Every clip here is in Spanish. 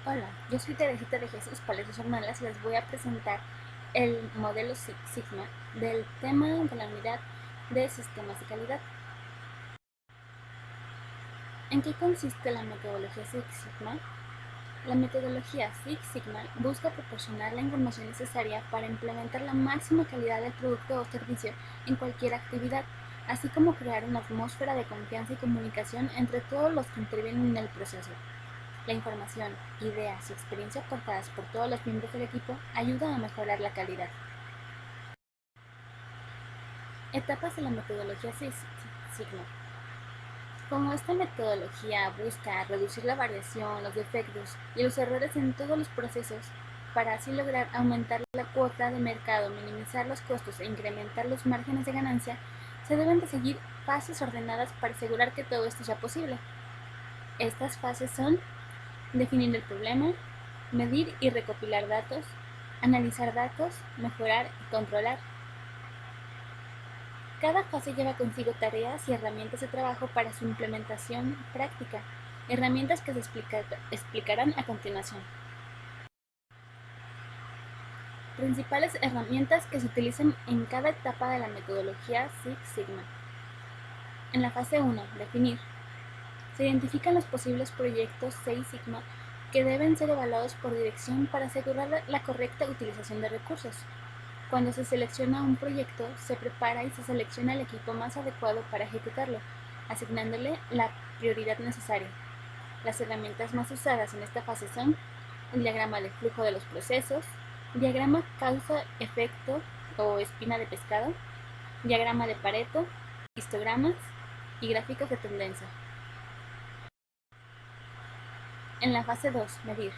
Hola, yo soy Teresita de Jesús Palacios Hermanas y les voy a presentar el modelo Six Sigma del tema de la unidad de sistemas de calidad. ¿En qué consiste la metodología Six Sigma? La metodología Six Sigma busca proporcionar la información necesaria para implementar la máxima calidad del producto o servicio en cualquier actividad, así como crear una atmósfera de confianza y comunicación entre todos los que intervienen en el proceso. La información, ideas y experiencia aportadas por todos los miembros del equipo ayudan a mejorar la calidad. Etapas de la metodología Six Sigma. Como esta metodología busca reducir la variación, los defectos y los errores en todos los procesos, para así lograr aumentar la cuota de mercado, minimizar los costos e incrementar los márgenes de ganancia, se deben de seguir fases ordenadas para asegurar que todo esto sea posible. Estas fases son: definir el problema, medir y recopilar datos, analizar datos, mejorar y controlar. Cada fase lleva consigo tareas y herramientas de trabajo para su implementación práctica, herramientas que se explicarán a continuación. Principales herramientas que se utilizan en cada etapa de la metodología Six Sigma. En la fase 1, definir, se identifican los posibles proyectos Six Sigma que deben ser evaluados por dirección para asegurar la correcta utilización de recursos. Cuando se selecciona un proyecto, se prepara y se selecciona el equipo más adecuado para ejecutarlo, asignándole la prioridad necesaria. Las herramientas más usadas en esta fase son el diagrama de flujo de los procesos, diagrama causa-efecto o espina de pescado, diagrama de Pareto, histogramas y gráficos de tendencia. En la fase 2, medir.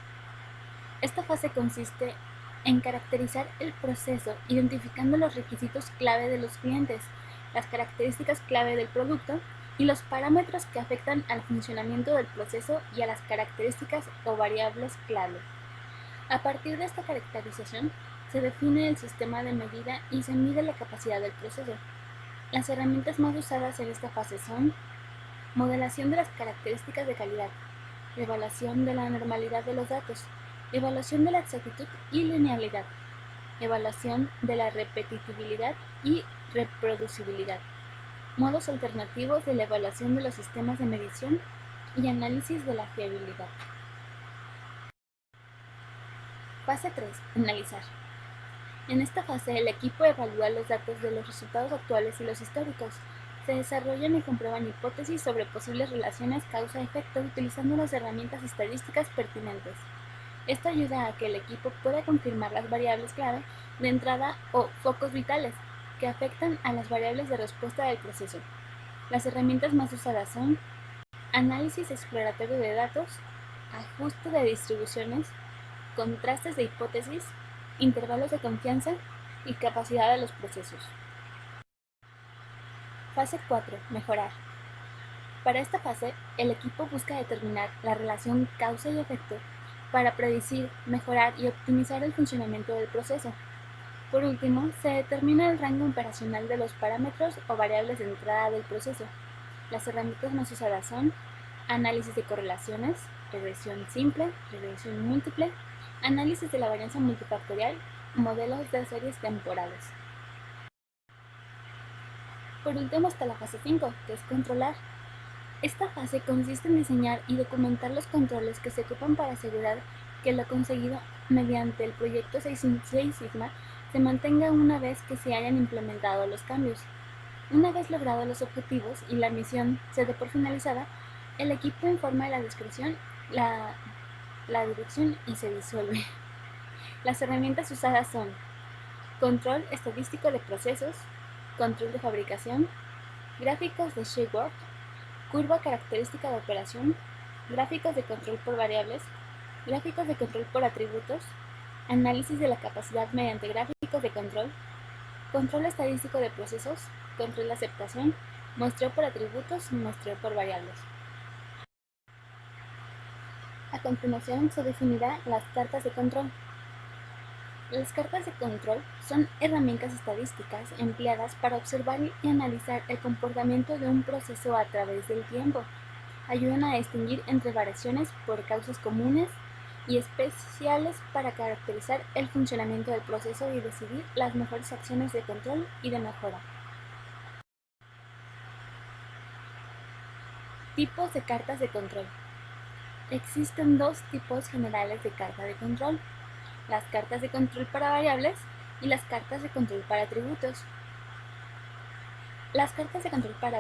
Esta fase consiste en caracterizar el proceso, identificando los requisitos clave de los clientes, las características clave del producto y los parámetros que afectan al funcionamiento del proceso y a las características o variables clave. A partir de esta caracterización, se define el sistema de medida y se mide la capacidad del proceso. Las herramientas más usadas en esta fase son: modelación de las características de calidad, evaluación de la normalidad de los datos, evaluación de la exactitud y linealidad, evaluación de la repetitividad y reproducibilidad, modos alternativos de la evaluación de los sistemas de medición y análisis de la fiabilidad. Fase 3. Analizar. En esta fase, el equipo evalúa los datos de los resultados actuales y los históricos. Se desarrollan y comprueban hipótesis sobre posibles relaciones causa-efecto utilizando las herramientas estadísticas pertinentes. Esto ayuda a que el equipo pueda confirmar las variables clave de entrada o focos vitales que afectan a las variables de respuesta del proceso. Las herramientas más usadas son análisis exploratorio de datos, ajuste de distribuciones, contrastes de hipótesis, intervalos de confianza y capacidad de los procesos. Fase 4. Mejorar. Para esta fase, el equipo busca determinar la relación causa y efecto para predecir, mejorar y optimizar el funcionamiento del proceso. Por último, se determina el rango operacional de los parámetros o variables de entrada del proceso. Las herramientas más usadas son análisis de correlaciones, regresión simple, regresión múltiple, análisis de la varianza multifactorial, modelos de series temporales. Por último está la fase 5, que es controlar. Esta fase consiste en diseñar y documentar los controles que se ocupan para asegurar que lo conseguido mediante el proyecto Six Sigma se mantenga una vez que se hayan implementado los cambios. Una vez logrados los objetivos y la misión se dé por finalizada, el equipo informa de la dirección y se disuelve. Las herramientas usadas son control estadístico de procesos, control de fabricación, gráficos de shapework, curva característica de operación, gráficos de control por variables, gráficos de control por atributos, análisis de la capacidad mediante gráficos de control, control estadístico de procesos, control de aceptación, muestreo por atributos y muestreo por variables. A continuación se definirá las cartas de control. Las cartas de control son herramientas estadísticas empleadas para observar y analizar el comportamiento de un proceso a través del tiempo. Ayudan a distinguir entre variaciones por causas comunes y especiales para caracterizar el funcionamiento del proceso y decidir las mejores acciones de control y de mejora. Tipos de cartas de control. Existen dos tipos generales de carta de control: las cartas de control para variables y las cartas de control para atributos. Las cartas de control para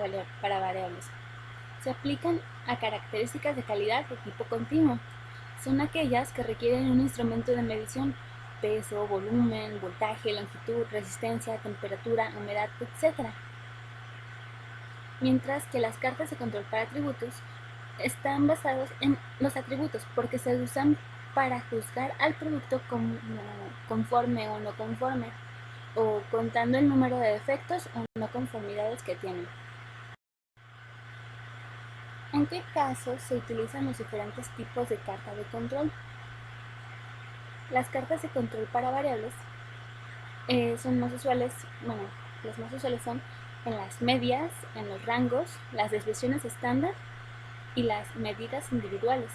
variables se aplican a características de calidad de tipo continuo. Son aquellas que requieren un instrumento de medición: peso, volumen, voltaje, longitud, resistencia, temperatura, humedad, etc. Mientras que las cartas de control para atributos están basados en los atributos porque se usan para juzgar al producto como conforme o no conforme, o contando el número de defectos o no conformidades que tienen. ¿En qué casos se utilizan los diferentes tipos de carta de control? Las cartas de control para variables son más usuales, las más usuales son en las medias, en los rangos, las desviaciones estándar y las medidas individuales,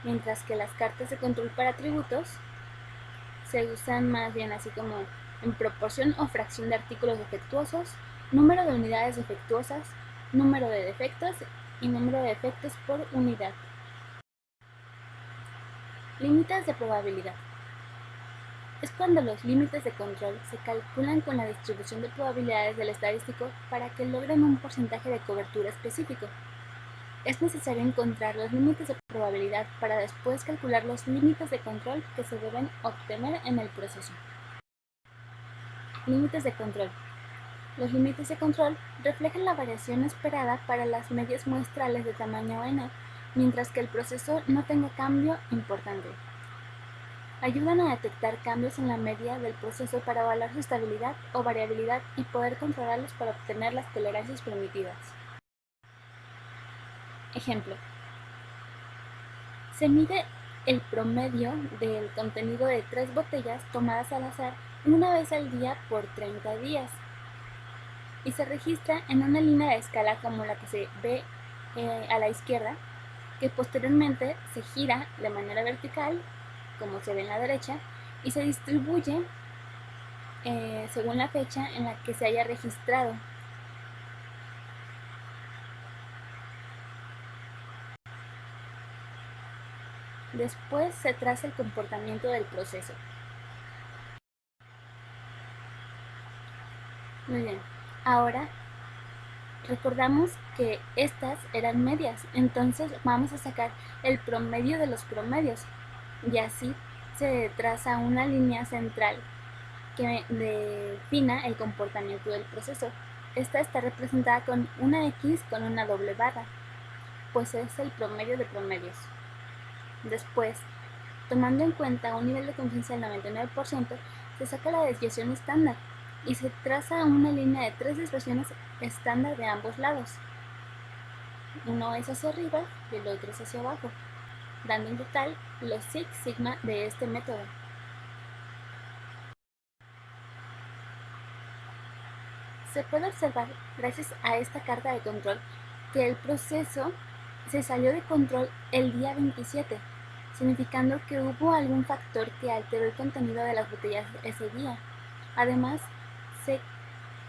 mientras que las cartas de control para atributos se usan más bien así como en proporción o fracción de artículos defectuosos, número de unidades defectuosas, número de defectos y número de defectos por unidad. Límites de probabilidad. Es cuando los límites de control se calculan con la distribución de probabilidades del estadístico para que logren un porcentaje de cobertura específico. Es necesario encontrar los límites de probabilidad para después calcular los límites de control que se deben obtener en el proceso. Límites de control. Los límites de control reflejan la variación esperada para las medias muestrales de tamaño n, mientras que el proceso no tenga cambio importante. Ayudan a detectar cambios en la media del proceso para evaluar su estabilidad o variabilidad y poder controlarlos para obtener las tolerancias permitidas. Ejemplo: se mide el promedio del contenido de 3 botellas tomadas al azar una vez al día por 30 días y se registra en una línea de escala como la que se ve a la izquierda, que posteriormente se gira de manera vertical, como se ve en la derecha, y se distribuye según la fecha en la que se haya registrado. Después se traza el comportamiento del proceso. Muy bien, ahora recordamos que estas eran medias, entonces vamos a sacar el promedio de los promedios y así se traza una línea central que defina el comportamiento del proceso. Esta está representada con una X con una doble barra, pues es el promedio de promedios. Después, tomando en cuenta un nivel de confianza del 99%, se saca la desviación estándar y se traza una línea de 3 desviaciones estándar de ambos lados. Uno es hacia arriba y el otro es hacia abajo, dando en total los Six Sigma de este método. Se puede observar, gracias a esta carta de control, que el proceso se salió de control el día 27, significando que hubo algún factor que alteró el contenido de las botellas ese día. Además,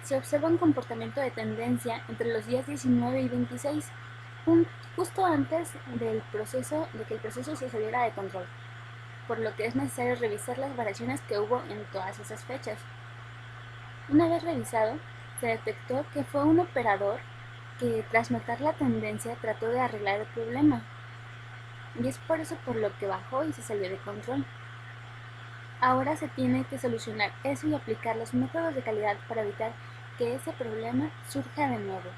se observa un comportamiento de tendencia entre los días 19 y 26, justo antes de que el proceso se saliera de control, por lo que es necesario revisar las variaciones que hubo en todas esas fechas. Una vez revisado, se detectó que fue un operador que, tras notar la tendencia, trató de arreglar el problema, y es por eso por lo que bajó y se salió de control. Ahora se tiene que solucionar eso y aplicar los métodos de calidad para evitar que ese problema surja de nuevo.